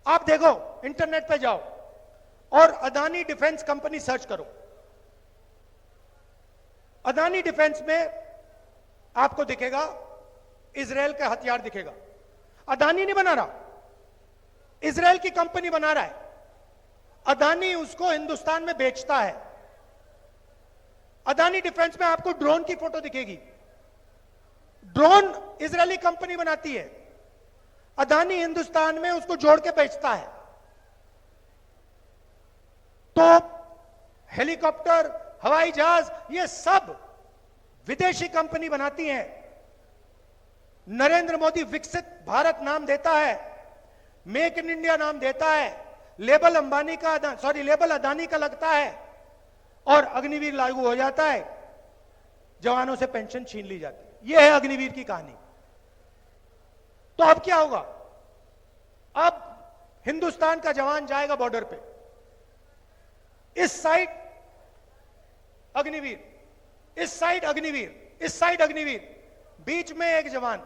आप देखो, इंटरनेट पे जाओ और अदानी डिफेंस कंपनी सर्च करो। अदानी डिफेंस में आपको दिखेगा इजराइल का हथियार दिखेगा। अदानी नहीं बना रहा, इजराइल की कंपनी बना रहा है। अदानी उसको हिंदुस्तान में बेचता है। अदानी डिफेंस में आपको ड्रोन की फोटो दिखेगी, ड्रोन इजरायली कंपनी बनाती है, अदानी हिंदुस्तान में उसको जोड़ के बेचता है। तो हेलीकॉप्टर, हवाई जहाज, ये सब विदेशी कंपनी बनाती है। नरेंद्र मोदी विकसित भारत नाम देता है, मेक इन इंडिया नाम देता है, लेबल अंबानी का, लेबल अदानी का लगता है और अग्निवीर लागू हो जाता है, जवानों से पेंशन छीन ली जाती है। यह है अग्निवीर की कहानी। तो अब क्या होगा? अब हिंदुस्तान का जवान जाएगा बॉर्डर पे, इस साइड अग्निवीर, इस साइड अग्निवीर, इस साइड अग्निवीर, बीच में एक जवान।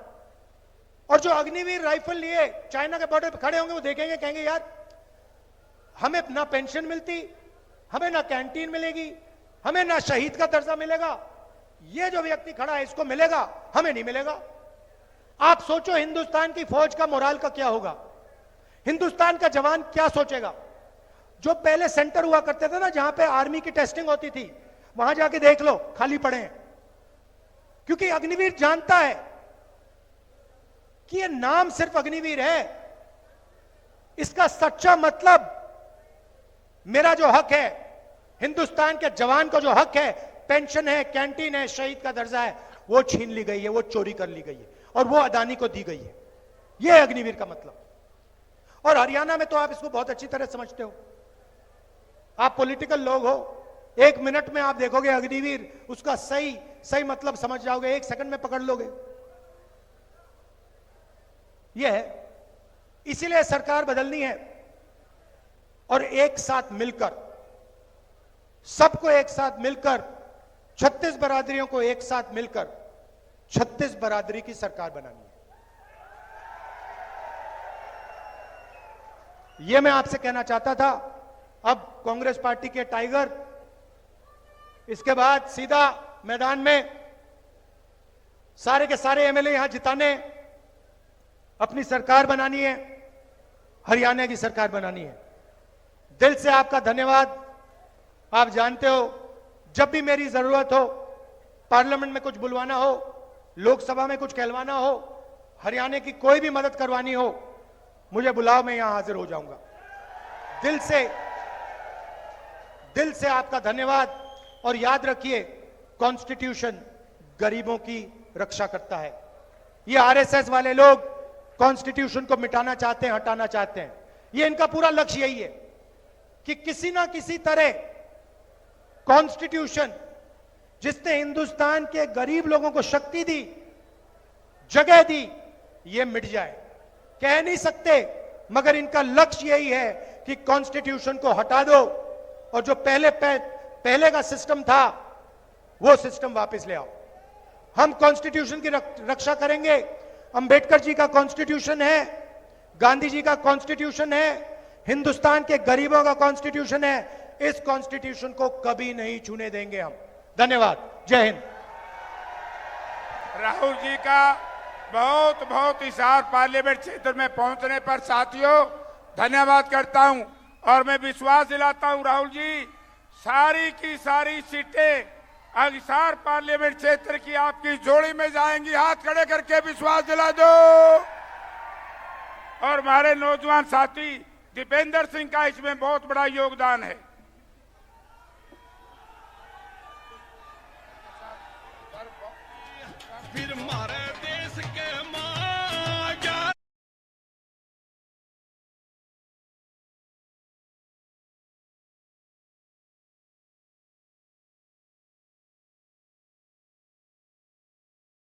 और जो अग्निवीर राइफल लिए चाइना के बॉर्डर पे खड़े होंगे वो देखेंगे, कहेंगे यार हमें ना पेंशन मिलती, हमें ना कैंटीन मिलेगी, हमें ना शहीद का दर्जा मिलेगा, ये जो व्यक्ति खड़ा है इसको मिलेगा, हमें नहीं मिलेगा। आप सोचो हिंदुस्तान की फौज का मोराल का क्या होगा, हिंदुस्तान का जवान क्या सोचेगा। जो पहले सेंटर हुआ करते थे ना जहां पे आर्मी की टेस्टिंग होती थी, वहां जाके देख लो खाली पड़े हैं। क्योंकि अग्निवीर जानता है कि यह नाम सिर्फ अग्निवीर है, इसका सच्चा मतलब मेरा जो हक है, हिंदुस्तान के जवान को जो हक है, पेंशन है, कैंटीन है, शहीद का दर्जा है, वो छीन ली गई है, वो चोरी कर ली गई है और वो अदानी को दी गई है। यह है अग्निवीर का मतलब। और हरियाणा में तो आप इसको बहुत अच्छी तरह समझते हो, आप पॉलिटिकल लोग हो, 1 मिनट में आप देखोगे अग्निवीर, उसका सही मतलब समझ जाओगे, 1 सेकंड में पकड़ लोगे। यह है, इसीलिए सरकार बदलनी है और एक साथ मिलकर, सबको एक साथ मिलकर, 36 बरादरियों को एक साथ मिलकर 36 बरादरी की सरकार बनानी है। यह मैं आपसे कहना चाहता था। अब कांग्रेस पार्टी के टाइगर, इसके बाद सीधा मैदान में सारे के सारे एमएलए यहां जिताने, अपनी सरकार बनानी है, हरियाणा की सरकार बनानी है। दिल से आपका धन्यवाद। आप जानते हो, जब भी मेरी जरूरत हो, पार्लियामेंट में कुछ बुलवाना हो, लोकसभा में कुछ कहलवाना हो, हरियाणा की कोई भी मदद करवानी हो, मुझे बुलाओ, मैं यहां हाजिर हो जाऊंगा। दिल से आपका धन्यवाद। और याद रखिए, कॉन्स्टिट्यूशन गरीबों की रक्षा करता है। ये आरएसएस वाले लोग कॉन्स्टिट्यूशन को मिटाना चाहते हैं, हटाना चाहते हैं। ये इनका पूरा लक्ष्य यही है कि किसी ना किसी तरह कॉन्स्टिट्यूशन, जिसने हिंदुस्तान के गरीब लोगों को शक्ति दी, जगह दी, ये मिट जाए। कह नहीं सकते, मगर इनका लक्ष्य यही है कि कॉन्स्टिट्यूशन को हटा दो और जो पहले का सिस्टम था, वो सिस्टम वापस ले आओ। हम कॉन्स्टिट्यूशन की रक्षा करेंगे। अंबेडकर जी का कॉन्स्टिट्यूशन है, गांधी जी का कॉन्स्टिट्यूशन है, हिंदुस्तान के गरीबों का कॉन्स्टिट्यूशन है। इस कॉन्स्टिट्यूशन को कभी नहीं छूने देंगे हम। धन्यवाद। जय हिंद। राहुल जी का बहुत बहुत हिसार पार्लियामेंट क्षेत्र में पहुंचने पर साथियों धन्यवाद करता हूं। और मैं विश्वास दिलाता हूं राहुल जी, सारी की सारी सीटें हिसार पार्लियामेंट क्षेत्र की आपकी जोड़ी में जाएंगी। हाथ खड़े करके विश्वास दिला दो। और हमारे नौजवान साथी दीपेंद्र सिंह का इसमें बहुत बड़ा योगदान है।